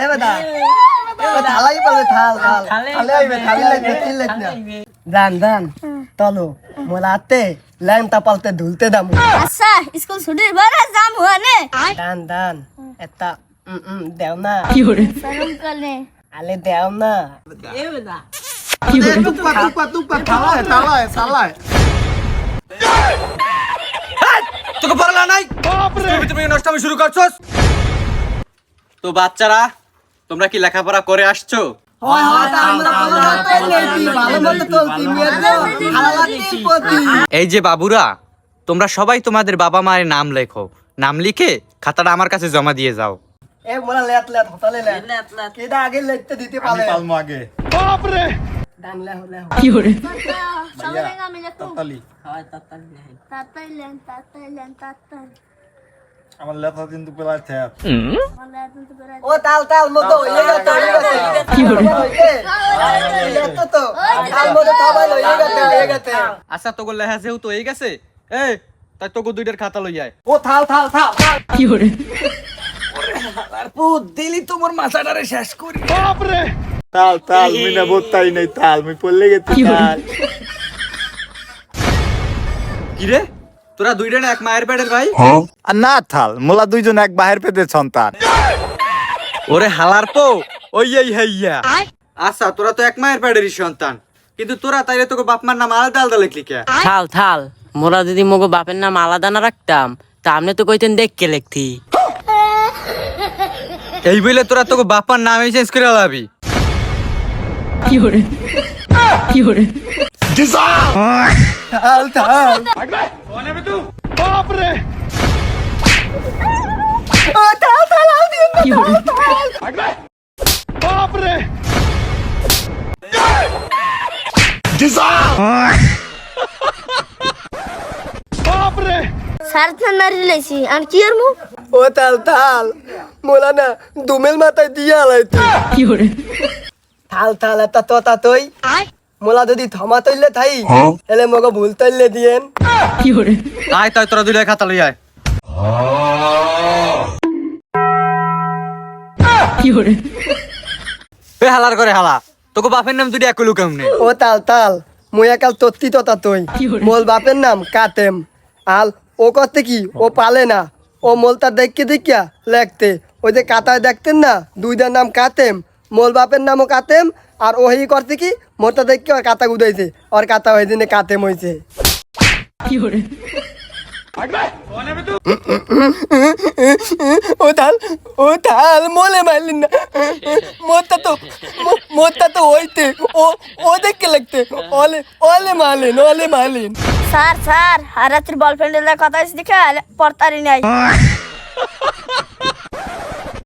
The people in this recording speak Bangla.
এ বেটা থালাই পাবে থাল থাল থালে আইবে থালে না দান দান চলো মোলাতে ল্যাংটা পালতে ধুলতে দাম আচ্ছা স্কুল ছুটির পরে যাম হনে দান দান এটা দেও না শরম করে আলে দেও না এ বেটা তুপা থালায় তোকে পারলা নাই তুমি নষ্টামি শুরু করছস তো বাচ্চারা তোমরা কি লেখাপড়া করে আসছো? হয় আমরা ভালো মতো চলতি হালালাতি পতি এই যে বাবুরা, তোমরা সবাই তোমাদের বাবা মায়ের নাম লেখো, নাম লিখে খাতাটা আমার কাছে জমা দিয়ে যাও। এ মোলা লেট হতালে লেট কেডা আগে লিখতে দিতে পারে পালমো আগে বাপ রে দান লে হলে সবাই আমি লিখো তালি হয় তাতালি নাই তাতাইলেন আমার লেখা কিন্তু পেলাই থ্যাপ ও তাল মতো হয়ে গেছে কি হলো তো তাল মতো সবাই হয়ে গেছে আচ্ছা তোকে লেখা যেহেতু হয়ে গেছে, এই তাই তোকে দুইটার খাতা লই আয়। ও থাল কি করে দিলি তোমার মাথাটারে শেষ করি বাপ রে তাল মিনা বত্তাই নাই তাল আমি পড়লে গেছি তাল কি রে, তোরা দুইটা না এক মায়ের পেটের ভাই? আর না থাল মোলা দুইজন এক বাহির পেটের সন্তান ওরে হালার পো ওই এই হাইয়া। আচ্ছা তোরা তো এক মায়ের পেটেরই সন্তান, কিন্তু তোরা তাইলে তোকে বাপ মার নাম আলাদা আলাদা লিখলি কে? থাল মোরা যদি মগো বাপের নাম আলাদা না রাখতাম তা আপনি তো কইতেন দেখকে লিখতি। এই বলে তোরা তোকে বাপার নামই চেঞ্জ করে লাবি? থাল বাপ রে ও থাল বাপ রে বাপ রে স্যার নারি লাইছি আর কি আর মু ও থাল মোলা না দুমেল মাথায় দিয়ে আলাইতে থাল এটা তোতা তুই মোলা যদি থমা তৈলে থাই এলে মগো ভুল তৈলে দিয়েন আয় তাই তোরা দুইটা খাতা লই আয়। এ হালার করে হালা, তোকে বাপের নাম দুইটা এক লুকাম নে। ও তাল মুই একাল তত্তি তোতা তুই মোল বাপের নাম কাতেম আল ও করতে কি ও পালে না ও মোলটা দেখিয়া লেখতে ওই যে কাতায় দেখতেন না দুইটার নাম কাতেম মোল বাপের নামও কাতেম আর ওই করতে কি মোরটা দেখি ওর কাতা গুদাইছে ওর কাতা ওই দিনে কাতেম হয়েছে ও থাল মোলে মারলেন না মোরটা তো হইতে ও দেখে লাগতে ওলে মারলেন স্যার আর রাত্রি বল ফ্রেন্ডের কথা দেখে পড়তারি নাই